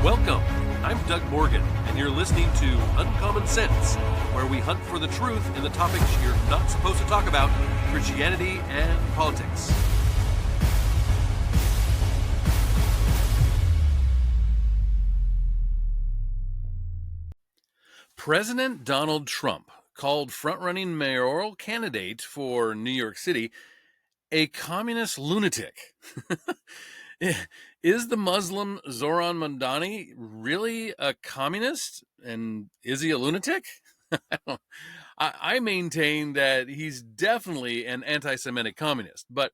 Welcome. I'm Doug Morgan, and you're listening to Uncommon Sense, where we hunt for the truth in the topics you're not supposed to talk about, Christianity and politics. President Donald Trump called front-running mayoral candidate for New York City a communist lunatic. Is the Muslim Zoran Mamdani really a communist? And is he a lunatic? I maintain that he's definitely an anti-Semitic communist, but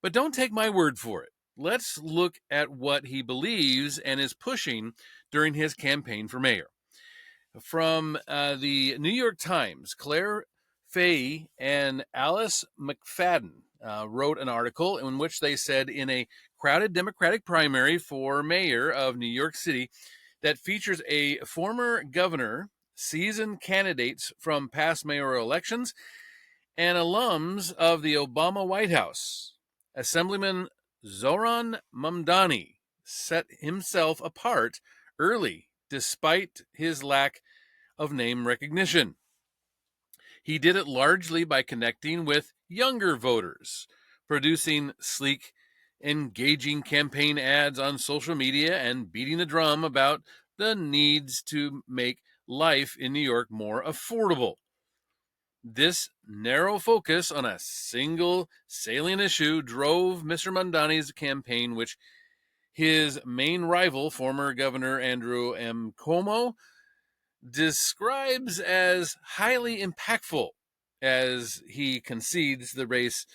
don't take my word for it. Let's look at what he believes and is pushing during his campaign for mayor. From the New York Times, Claire Fahey and Alice McFadden wrote an article in which they said in a crowded Democratic primary for mayor of New York City that features a former governor, seasoned candidates from past mayoral elections, and alums of the Obama White House, Assemblyman Zoran Mamdani set himself apart early despite his lack of name recognition. He did it largely by connecting with younger voters, producing sleek, engaging campaign ads on social media and beating the drum about the needs to make life in New York more affordable. This narrow focus on a single salient issue drove Mr. Mamdani's campaign, which his main rival, former Governor Andrew M. Cuomo, describes as highly impactful as he conceded the race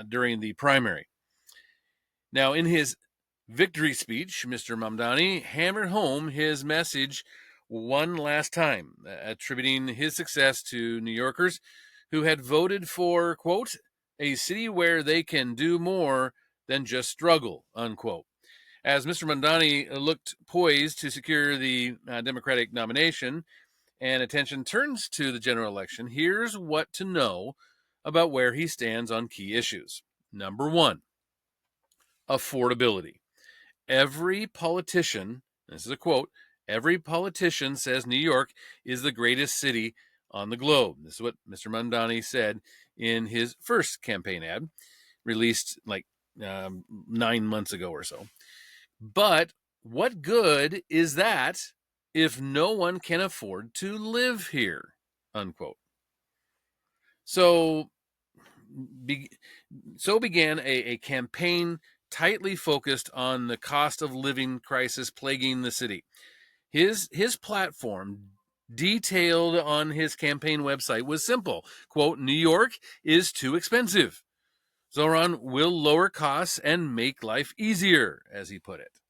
during the primary. Now, in his victory speech, Mr. Mamdani hammered home his message one last time, attributing his success to New Yorkers who had voted for, quote, a city where they can do more than just struggle, unquote. As Mr. Mamdani looked poised to secure the Democratic nomination and attention turns to the general election, here's what to know about where he stands on key issues. Number one, affordability. Every politician, this is a quote, every politician says New York is the greatest city on the globe. This is what Mr. Mamdani said in his first campaign ad, released like 9 months ago or so. But what good is that if no one can afford to live here, unquote. So began a campaign tightly focused on the cost of living crisis plaguing the city. His platform, detailed on his campaign website, was simple. Quote, New York is too expensive. Zoran will lower costs and make life easier, as he put it.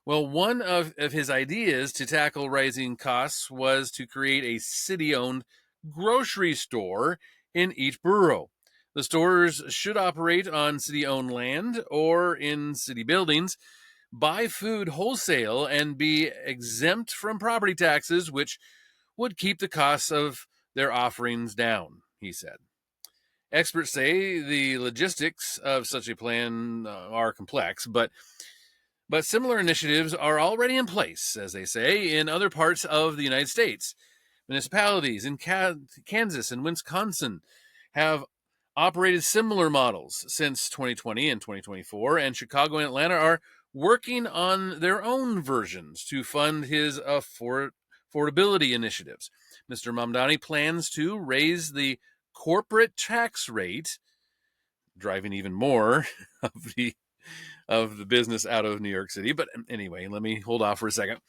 Well, one of his ideas to tackle rising costs was to create a city-owned grocery store in each borough. The stores should operate on city-owned land or in city buildings, buy food wholesale, and be exempt from property taxes, which would keep the costs of their offerings down, he said. Experts say the logistics of such a plan are complex, but similar initiatives are already in place, as they say, in other parts of the United States. Municipalities in Kansas and Wisconsin have operated similar models since 2020 and 2024, and Chicago and Atlanta are working on their own versions to fund his affordability initiatives. Mr. Mamdani plans to raise the corporate tax rate, driving even more of the business out of New York City. But anyway, let me hold off for a second.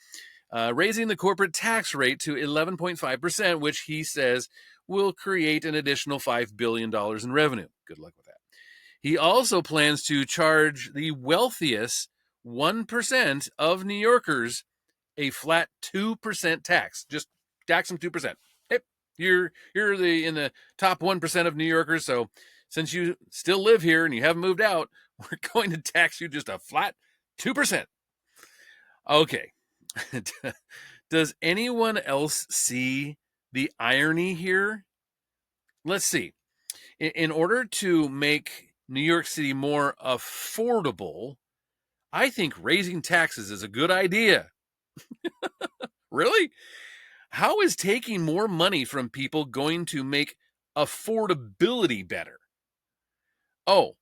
Raising the corporate tax rate to 11.5%, which he says will create an additional $5 billion in revenue. Good luck with that. He also plans to charge the wealthiest 1% of New Yorkers a flat 2% tax. Just tax them 2%. Hey, you're in the top 1% of New Yorkers, so since you still live here and you haven't moved out, we're going to tax you just a flat 2%. Okay. Does anyone else see the irony here? Let's see. In order to make New York City more affordable, I think raising taxes is a good idea. Really? How is taking more money from people going to make affordability better? Oh,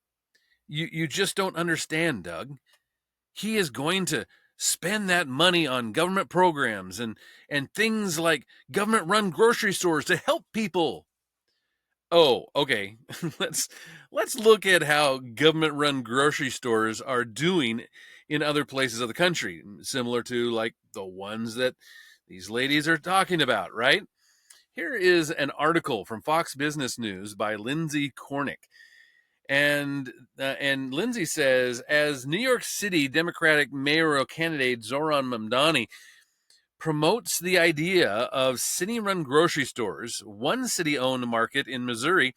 you just don't understand, Doug. He is going to spend that money on government programs and things like government-run grocery stores to help people. Oh, okay. let's look at how government-run grocery stores are doing in other places of the country, similar to like the ones that these ladies are talking about, right? Here is an article from Fox Business News by Lindsay Cornick. And Lindsay says, as New York City Democratic mayoral candidate Zohran Mamdani promotes the idea of city-run grocery stores, one city-owned market in Missouri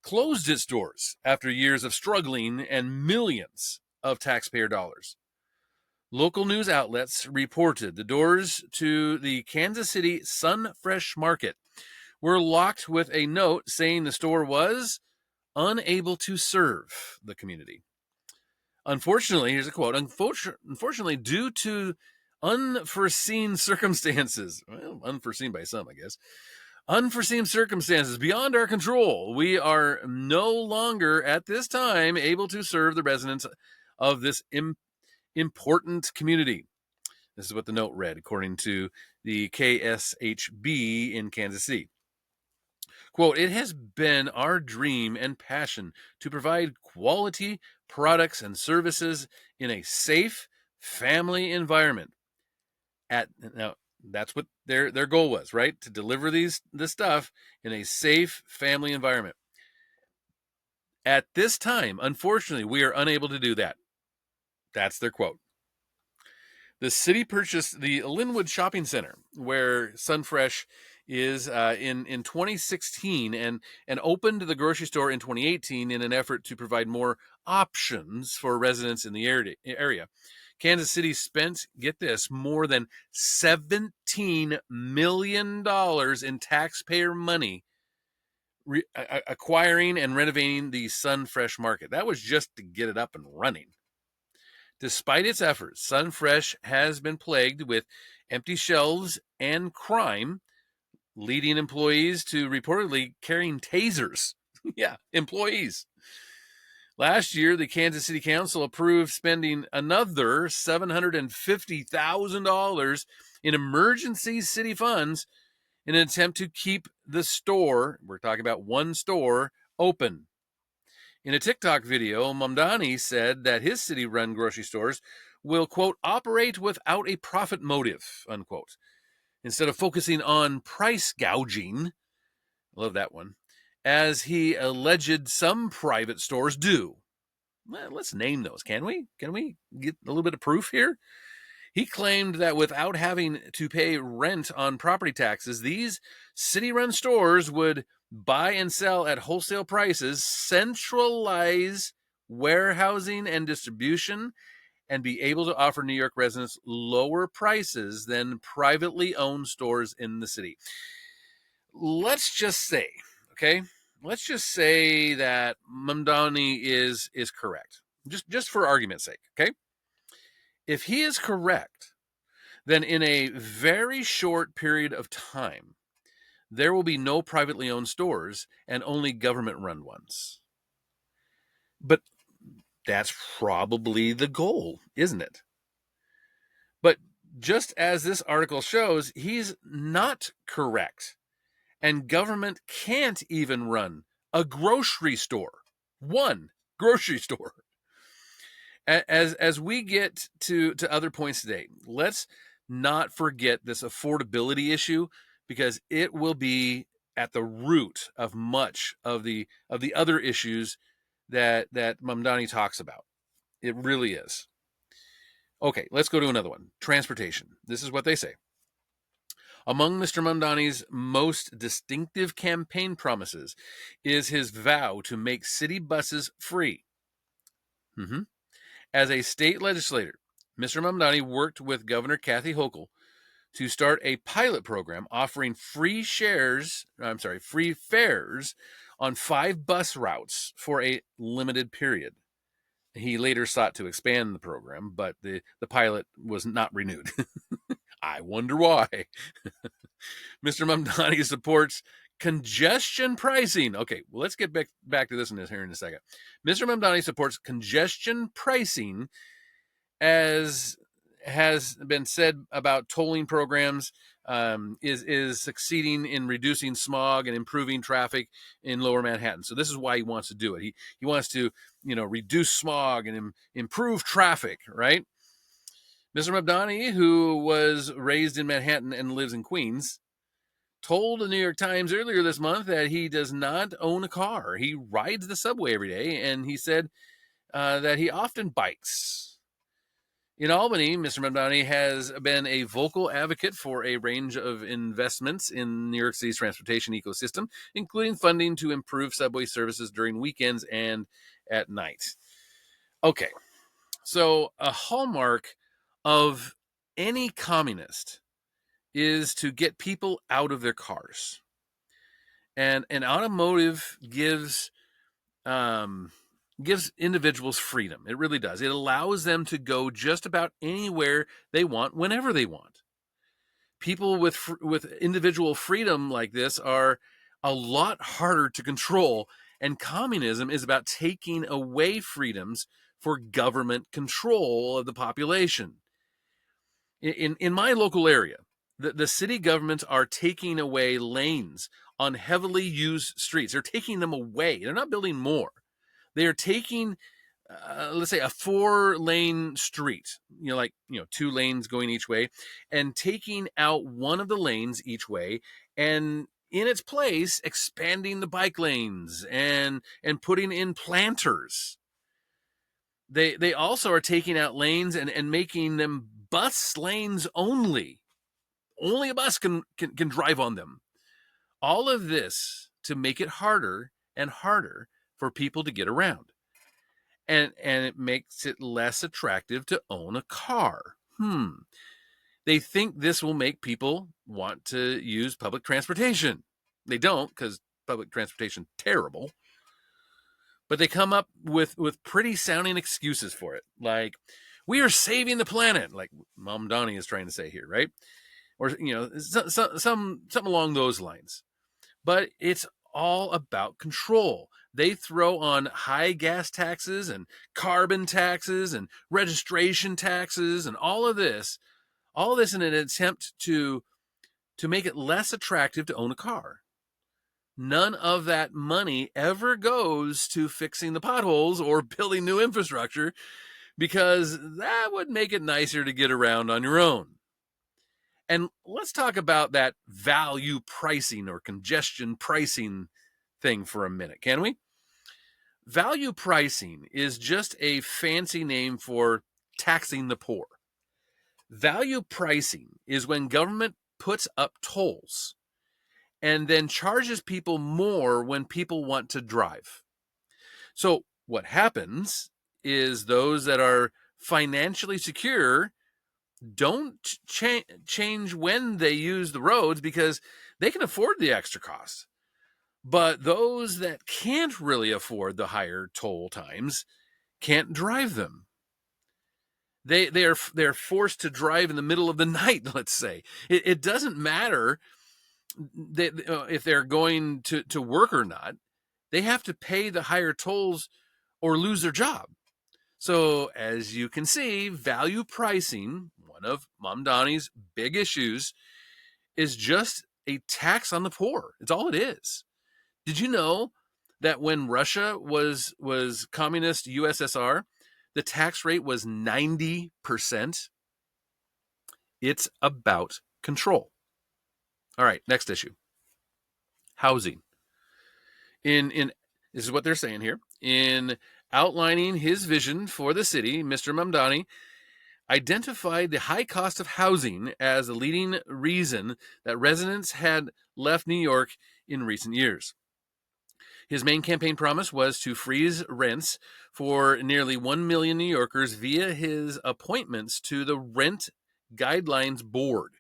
closed its doors after years of struggling and millions of taxpayer dollars. Local news outlets reported the doors to the Kansas City Sun Fresh Market were locked with a note saying the store was unable to serve the community. Unfortunately, here's a quote, unfortunately, due to unforeseen circumstances, well, unforeseen by some, I guess, unforeseen circumstances beyond our control, we are no longer at this time able to serve the residents of this important community. This is what the note read, according to the KSHB in Kansas City. Quote, it has been our dream and passion to provide quality products and services in a safe family environment. Now, that's what their goal was, right? To deliver this stuff in a safe family environment. At this time, unfortunately, we are unable to do that. That's their quote. The city purchased the Linwood Shopping Center, where Sunfresh is in 2016, and opened the grocery store in 2018 in an effort to provide more options for residents in the area. Kansas City spent, get this, more than $17 million in taxpayer money acquiring and renovating the Sunfresh Market. That was just to get it up and running. Despite its efforts, Sunfresh has been plagued with empty shelves and crime, leading employees to reportedly carrying tasers. Yeah, employees. Last year, the Kansas City Council approved spending another $750,000 in emergency city funds in an attempt to keep the store, we're talking about one store, open. In a TikTok video, Mamdani said that his city-run grocery stores will, quote, operate without a profit motive, unquote, instead of focusing on price gouging. Love that one. As he alleged some private stores do. Well, let's name those, can we? Can we get a little bit of proof here? He claimed that without having to pay rent on property taxes, these city-run stores would buy and sell at wholesale prices, centralize warehousing and distribution, and be able to offer New York residents lower prices than privately owned stores in the city. Let's just say, okay, let's just say that Mamdani is correct, just for argument's sake, okay? If he is correct, then in a very short period of time, there will be no privately owned stores and only government-run ones. But that's probably the goal, isn't it? But just as this article shows, he's not correct. And government can't even run a grocery store. One grocery store. As we get to other points today, let's not forget this affordability issue, because it will be at the root of much of the other issues that Mamdani talks about. It really is. Okay, let's go to another one. Transportation. This is what they say. Among Mr. Mamdani's most distinctive campaign promises is his vow to make city buses free. Mm-hmm. As a state legislator, Mr. Mamdani worked with Governor Kathy Hochul to start a pilot program offering free fares on 5 bus routes for a limited period. He later sought to expand the program, but the pilot was not renewed. I wonder why. Mr. Mamdani supports congestion pricing. Okay, well, let's get back to this here in a second. Mr. Mamdani supports congestion pricing, as has been said about tolling programs, is succeeding in reducing smog and improving traffic in Lower Manhattan. So this is why he wants to do it. He wants to, reduce smog and improve traffic, right? Mr. Mamdani, who was raised in Manhattan and lives in Queens, told the New York Times earlier this month that he does not own a car. He rides the subway every day, and he said that he often bikes. In Albany, Mr. Mamdani has been a vocal advocate for a range of investments in New York City's transportation ecosystem, including funding to improve subway services during weekends and at night. Okay, so a hallmark of any communist is to get people out of their cars. And an automotive gives individuals freedom. It really does. It allows them to go just about anywhere they want, whenever they want. People with individual freedom like this are a lot harder to control, and communism is about taking away freedoms for government control of the population. In my local area, the city governments are taking away lanes on heavily used streets. They're taking them away. They're not building more. They are taking, let's say, a 4-lane street, 2 lanes going each way, and taking out one of the lanes each way, and in its place, expanding the bike lanes and putting in planters. They also are taking out lanes and making them bus lanes only. Only a bus can drive on them. All of this to make it harder and harder for people to get around. And it makes it less attractive to own a car. They think this will make people want to use public transportation. They don't, because public transportation is terrible. But they come up with pretty sounding excuses for it, like, we are saving the planet, like Mamdani is trying to say here, right? Or some along those lines. But it's all about control. They throw on high gas taxes and carbon taxes and registration taxes and all of this in an attempt to make it less attractive to own a car. None of that money ever goes to fixing the potholes or building new infrastructure, because that would make it nicer to get around on your own. And let's talk about that value pricing or congestion pricing thing for a minute, can we? Value pricing is just a fancy name for taxing the poor. Value pricing is when government puts up tolls and then charges people more when people want to drive. So what happens is those that are financially secure don't change when they use the roads because they can afford the extra cost. But those that can't really afford the higher toll times can't drive them. They're forced to drive in the middle of the night, let's say. It doesn't matter if they're going to work or not. They have to pay the higher tolls or lose their job. So as you can see, value pricing, one of Mamdani's big issues, is just a tax on the poor. It's all it is. Did you know that when Russia was communist USSR, the tax rate was 90%? It's about control. All right, next issue. Housing. In this is what they're saying here. In outlining his vision for the city, Mr. Mamdani identified the high cost of housing as the leading reason that residents had left New York in recent years. His main campaign promise was to freeze rents for nearly 1 million New Yorkers via his appointments to the Rent Guidelines Board,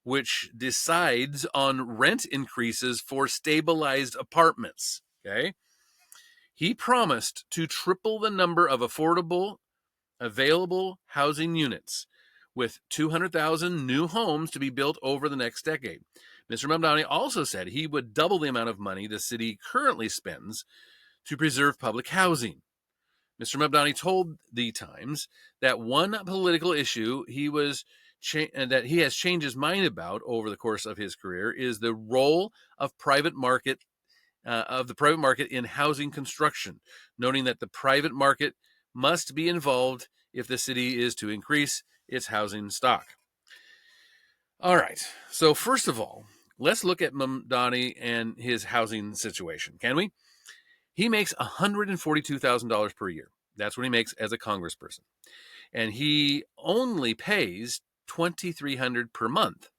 which decides on rent increases for stabilized apartments. Okay. He promised to triple the number of affordable, available housing units, with 200,000 new homes to be built over the next decade. Mr. Mamdani also said he would double the amount of money the city currently spends to preserve public housing. Mr. Mamdani told the Times that one political issue that he has changed his mind about over the course of his career is the role of the private market in housing construction, noting that the private market must be involved if the city is to increase its housing stock. All right. So first of all, let's look at Mamdani and his housing situation, can we? He makes $142,000 per year. That's what he makes as a congressperson. And he only pays $2,300 per month.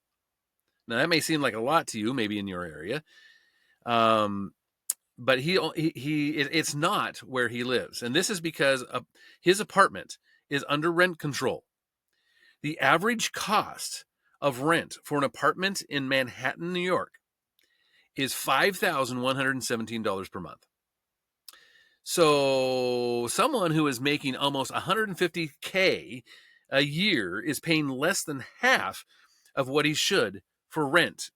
Now, that may seem like a lot to you, maybe in your area. But it's not where he lives. And this is because his apartment is under rent control. The average cost of rent for an apartment in Manhattan, New York is $5,117 per month. So someone who is making almost $150K a year is paying less than half of what he should for rent.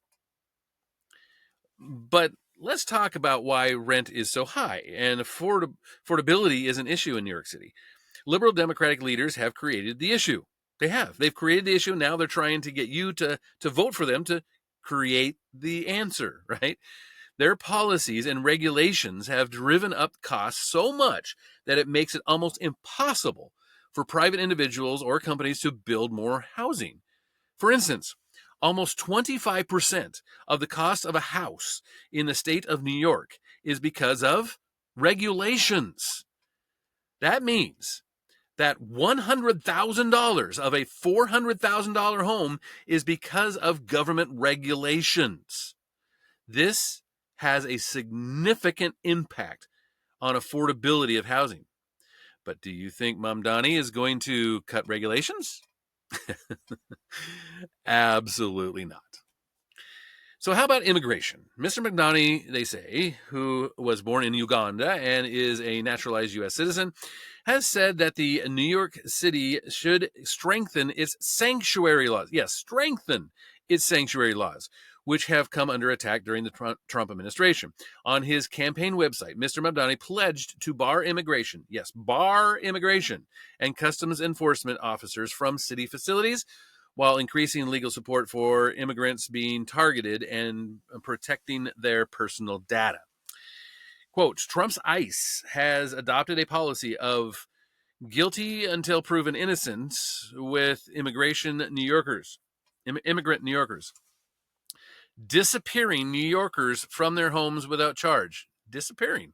But let's talk about why rent is so high, and affordability is an issue in New York City. Liberal Democratic leaders have created the issue. They've created the issue. Now they're trying to get you to vote for them to create the answer, right? Their policies and regulations have driven up costs so much that it makes it almost impossible for private individuals or companies to build more housing. For instance, almost 25% of the cost of a house in the state of New York is because of regulations. That means that $100,000 of a $400,000 home is because of government regulations. This has a significant impact on affordability of housing. But do you think Mamdani is going to cut regulations? Absolutely not. So how about immigration? Mr. Mamdani, they say, who was born in Uganda and is a naturalized U.S. citizen, has said that the New York City should strengthen its sanctuary laws. Yes, strengthen its sanctuary laws, which have come under attack during the Trump administration. On his campaign website, Mr. Mamdani pledged to bar immigration, yes, bar immigration, and customs enforcement officers from city facilities, while increasing legal support for immigrants being targeted and protecting their personal data. Quote, Trump's ICE has adopted a policy of guilty until proven innocent with immigrant New Yorkers, disappearing New Yorkers from their homes without charge. Disappearing.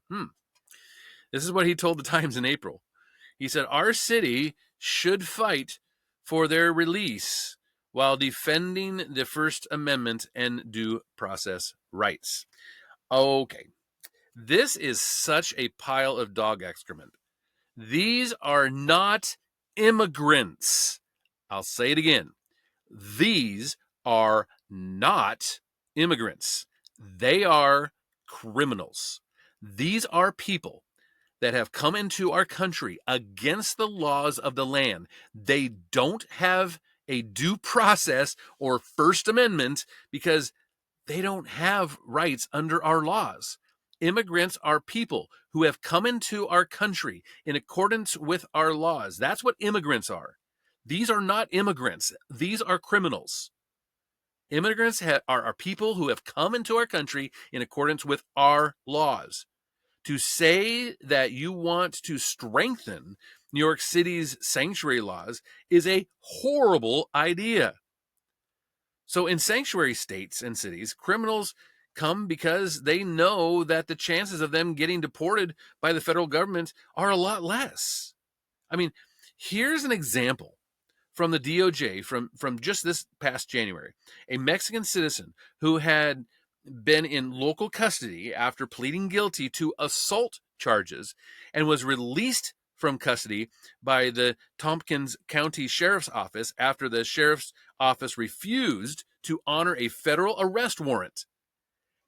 This is what he told the Times in April. He said, our city should fight for their release while defending the First Amendment and due process rights. Okay. This is such a pile of dog excrement. These are not immigrants. I'll say it again. These are not immigrants. They are criminals. These are people that have come into our country against the laws of the land. They don't have a due process or First Amendment because they don't have rights under our laws. Immigrants are people who have come into our country in accordance with our laws. That's what immigrants are. These are not immigrants. These are criminals. Immigrants are people who have come into our country in accordance with our laws. To say that you want to strengthen New York City's sanctuary laws is a horrible idea. So in sanctuary states and cities, criminals come because they know that the chances of them getting deported by the federal government are a lot less. I mean, here's an example from the DOJ from just this past January. A Mexican citizen who had been in local custody after pleading guilty to assault charges and was released from custody by the Tompkins County Sheriff's Office after the Sheriff's Office refused to honor a federal arrest warrant,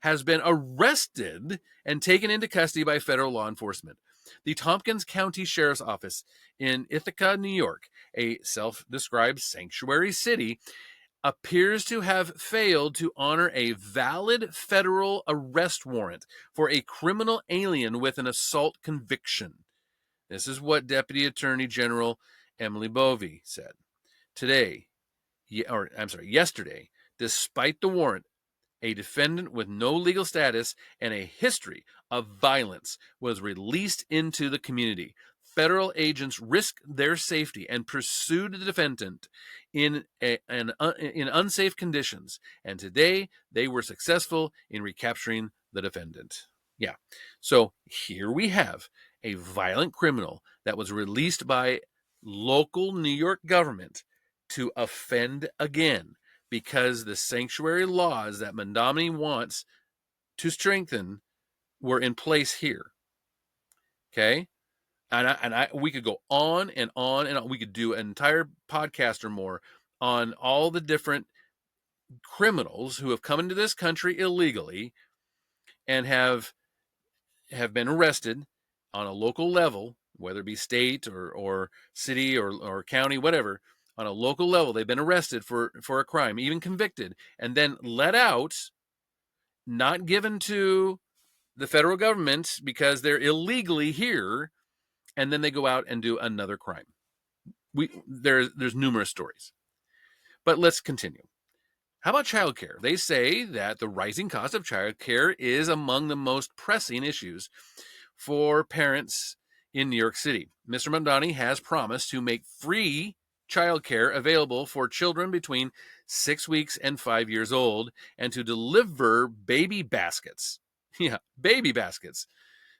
has been arrested and taken into custody by federal law enforcement. The Tompkins County Sheriff's Office in Ithaca, New York, a self-described sanctuary city, appears to have failed to honor a valid federal arrest warrant for a criminal alien with an assault conviction. This is what Deputy Attorney General Emily Bovey said. Yesterday, despite the warrant, a defendant with no legal status and a history of violence was released into the community. Federal agents risked their safety and pursued the defendant in unsafe conditions, and today they were successful in recapturing the defendant. Yeah, so here we have a violent criminal that was released by local New York government to offend again, because the sanctuary laws that Mamdani wants to strengthen were in place here. Okay? And we could go on and on and on. We could do an entire podcast or more on all the different criminals who have come into this country illegally and have been arrested on a local level, whether it be state or city or county, whatever. On a local level, they've been arrested for a crime, even convicted, and then let out, not given to the federal government because they're illegally here, and then they go out and do another crime. There's numerous stories. But let's continue. How about childcare? They say that the rising cost of childcare is among the most pressing issues for parents in New York City. Mr. Mamdani has promised to make free childcare available for children between 6 weeks and 5 years old, and to deliver baby baskets. Yeah, baby baskets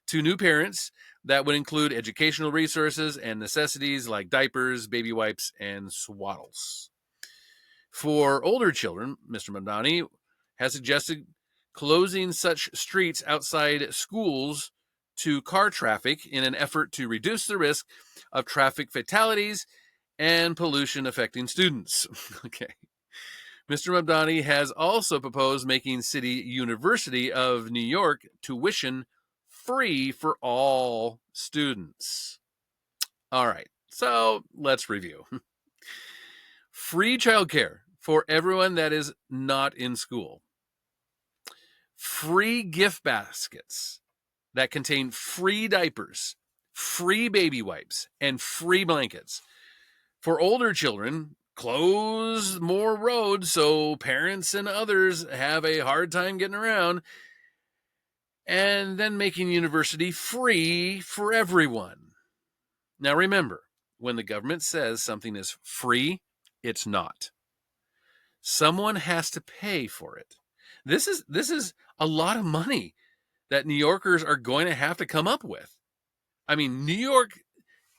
to new parents that would include educational resources and necessities like diapers, baby wipes, and swaddles. For older children, Mr. Mamdani has suggested closing such streets outside schools to car traffic in an effort to reduce the risk of traffic fatalities and pollution affecting students. Okay. Mr. Mamdani has also proposed making City University of New York tuition free for all students. All right, so let's review. Free childcare for everyone that is not in school. Free gift baskets that contain free diapers, free baby wipes, and free blankets. For older children, close more roads so parents and others have a hard time getting around, and then making university free for everyone. Now remember, when the government says something is free, it's not. Someone has to pay for it. This is a lot of money that New Yorkers are going to have to come up with. I mean, New York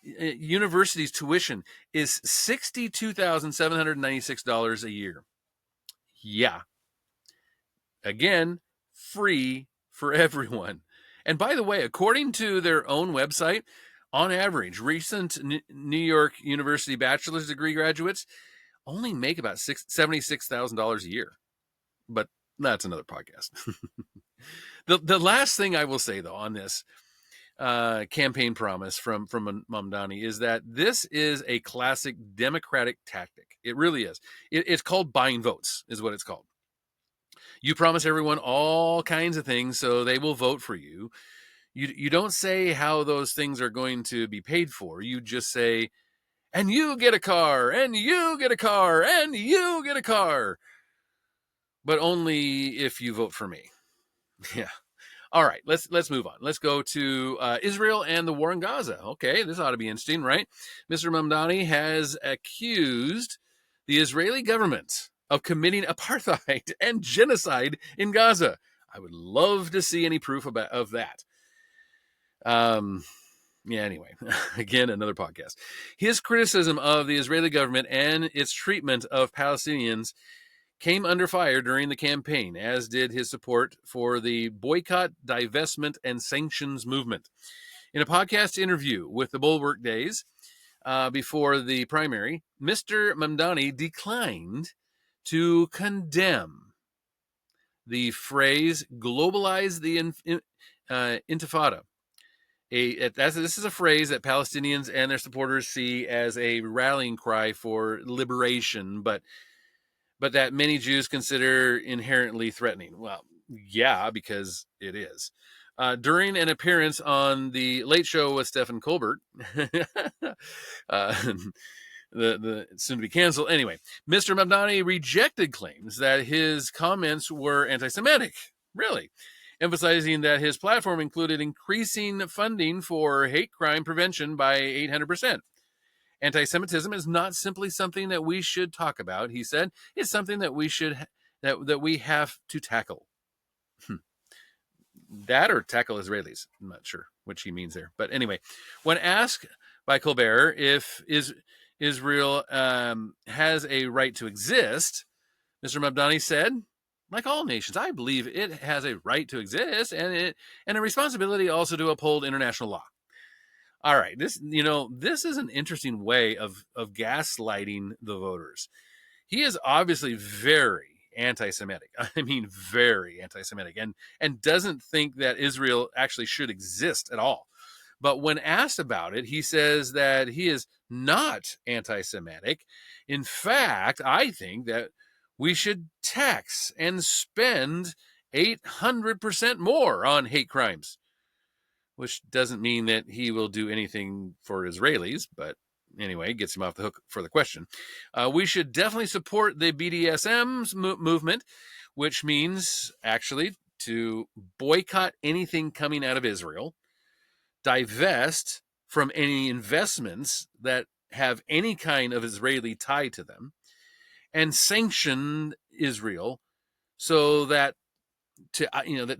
University's tuition is $62,796 a year. Yeah. Again, free for everyone. And by the way, according to their own website, on average, recent New York University bachelor's degree graduates only make about $76,000 a year. But that's another podcast. The last thing I will say, though, on this campaign promise from Mamdani is that this is a classic Democratic tactic. It really is. It's called buying votes, is what it's called. You promise everyone all kinds of things so they will vote for you. You don't say how those things are going to be paid for. You just say, and you get a car, and you get a car, and you get a car. But only if you vote for me. Yeah. All right, let's move on. Let's go to Israel and the war in Gaza. Okay, this ought to be interesting, right? Mr. Mamdani has accused the Israeli government of committing apartheid and genocide in Gaza. I would love to see any proof of that. Yeah, anyway, again, another podcast. His criticism of the Israeli government and its treatment of Palestinians came under fire during the campaign, as did his support for the boycott, divestment, and sanctions movement. In a podcast interview with the Bulwark Days before the primary, Mr. Mamdani declined to condemn the phrase globalize the intifada. This is a phrase that Palestinians and their supporters see as a rallying cry for liberation, but that many Jews consider inherently threatening. Well, yeah, because it is. During an appearance on the Late Show with Stephen Colbert, the soon to be canceled. Anyway, Mr. Mamdani rejected claims that his comments were anti-Semitic. Really, emphasizing that his platform included increasing funding for hate crime prevention by 800%. Anti-Semitism is not simply something that we should talk about, he said. It's something that we should that we have to tackle. That or tackle Israelis. I'm not sure which he means there. But anyway, when asked by Colbert if Israel has a right to exist, Mr. Mamdani said, like all nations, I believe it has a right to exist and a responsibility also to uphold international law. All right, this is an interesting way of gaslighting the voters. He is obviously very anti-Semitic. I mean, very anti-Semitic, and doesn't think that Israel actually should exist at all. But when asked about it, he says that he is not anti-Semitic. In fact, I think that we should tax and spend 800% more on hate crimes, which doesn't mean that he will do anything for Israelis, but anyway, gets him off the hook for the question. We should definitely support the BDSM movement, which means actually to boycott anything coming out of Israel, divest from any investments that have any kind of Israeli tie to them, and sanction Israel so that that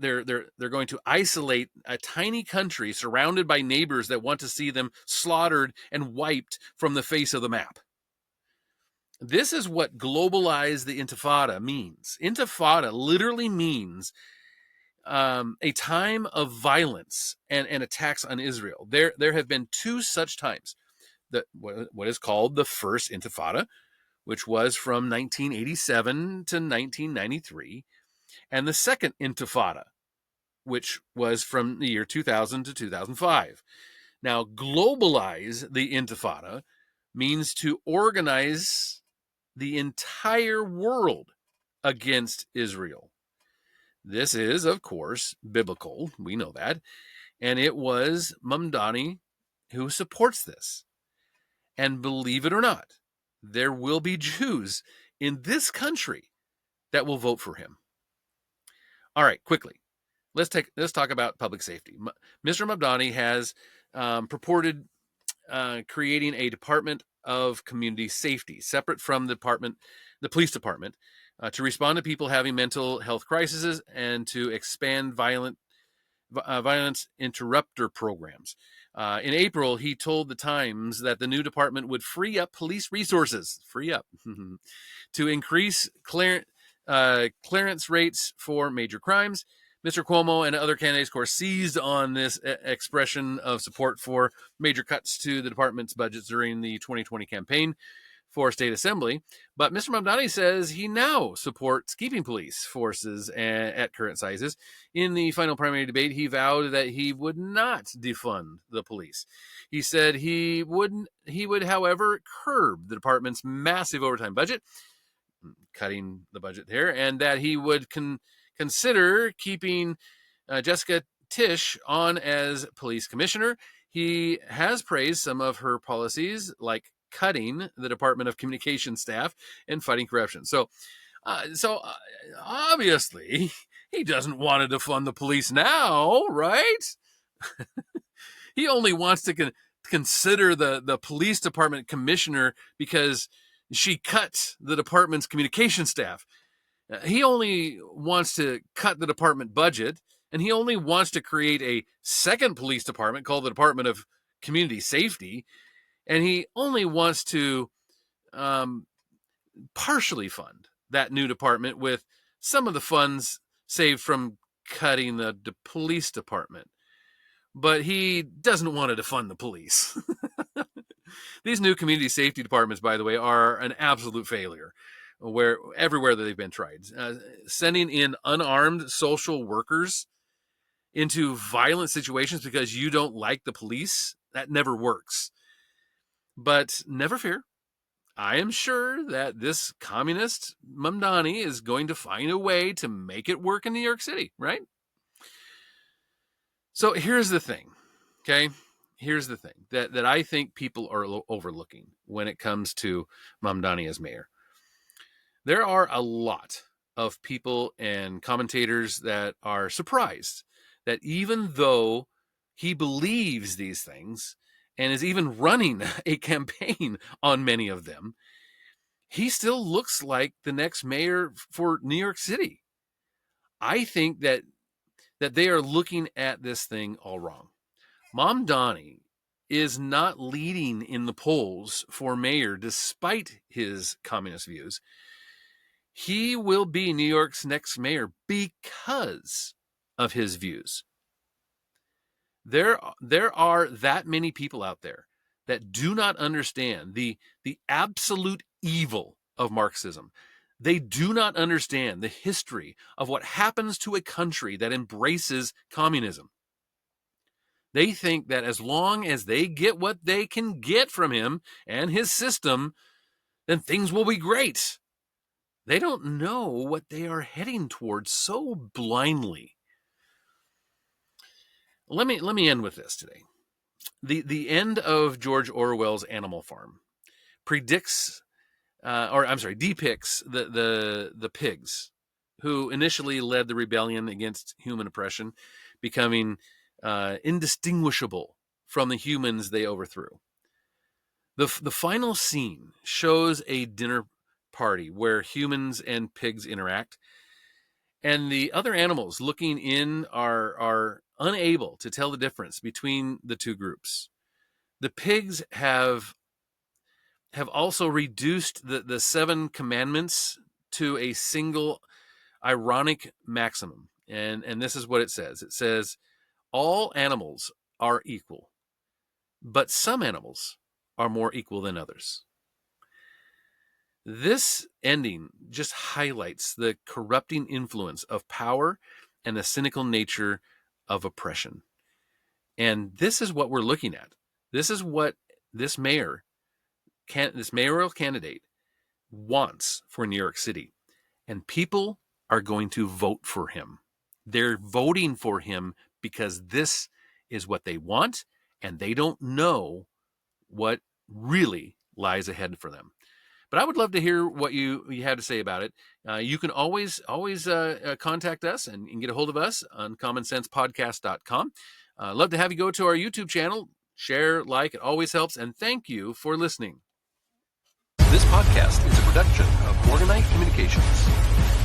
they're going to isolate a tiny country surrounded by neighbors that want to see them slaughtered and wiped from the face of the map. This is what globalize the intifada means. Intifada literally means a time of violence and attacks on Israel. There have been two such times. What is called the First Intifada, which was from 1987 to 1993, and the Second Intifada, which was from the year 2000 to 2005. Now, globalize the Intifada means to organize the entire world against Israel. This is, of course, biblical. We know that. And it was Mamdani who supports this. And believe it or not, there will be Jews in this country that will vote for him. All right, quickly. Let's talk about public safety. Mr. Mamdani has purported creating a Department of Community Safety, separate from the police department, to respond to people having mental health crises and to expand violence interrupter programs. In April, he told the Times that the new department would free up police resources, to increase clearance rates for major crimes. Mr. Cuomo and other candidates, of course, seized on this expression of support for major cuts to the department's budgets during the 2020 campaign for state assembly. But Mr. Mamdani says he now supports keeping police forces at current sizes. In the final primary debate, he vowed that he would not defund the police. He said he would, however, curb the department's massive overtime budget, cutting the budget there, and that he would consider keeping Jessica Tisch on as police commissioner. He has praised some of her policies, like cutting the Department of Communication staff and fighting corruption. So obviously, he doesn't want to defund the police now, right? He only wants to consider the police department commissioner because she cut the department's communication staff. He only wants to cut the department budget, and he only wants to create a second police department called the Department of Community Safety, and he only wants to partially fund that new department with some of the funds saved from cutting the police department. But he doesn't want to defund the police. These new community safety departments, by the way, are an absolute failure. everywhere that they've been tried. Sending in unarmed social workers into violent situations because you don't like the police, that never works. But never fear. I am sure that this communist Mamdani is going to find a way to make it work in New York City, right? So here's the thing, okay? Here's the thing that I think people are overlooking when it comes to Mamdani as mayor. There are a lot of people and commentators that are surprised that even though he believes these things and is even running a campaign on many of them, he still looks like the next mayor for New York City. I think that they are looking at this thing all wrong. Mamdani is not leading in the polls for mayor despite his communist views. He will be New York's next mayor because of his views. There are that many people out there that do not understand the absolute evil of Marxism. They do not understand the history of what happens to a country that embraces communism. They think that as long as they get what they can get from him and his system, then things will be great. They don't know what they are heading towards so blindly. Let me end with this today. The end of George Orwell's Animal Farm depicts the pigs who initially led the rebellion against human oppression, becoming indistinguishable from the humans they overthrew. The final scene shows a dinner party where humans and pigs interact, and the other animals looking in are unable to tell the difference between the two groups. The pigs have also reduced the 7 commandments to a single ironic maximum. And this is what it says. It says, all animals are equal, but some animals are more equal than others. This ending just highlights the corrupting influence of power and the cynical nature of oppression. And this is what we're looking at. This is what this mayoral candidate wants for New York City. And people are going to vote for him. They're voting for him because this is what they want, and they don't know what really lies ahead for them. But I would love to hear what you had to say about it. You can always contact us and get a hold of us on commonsensepodcast.com. Love to have you go to our YouTube channel, share, like, it always helps, and thank you for listening. This podcast is a production of Morganite Communications.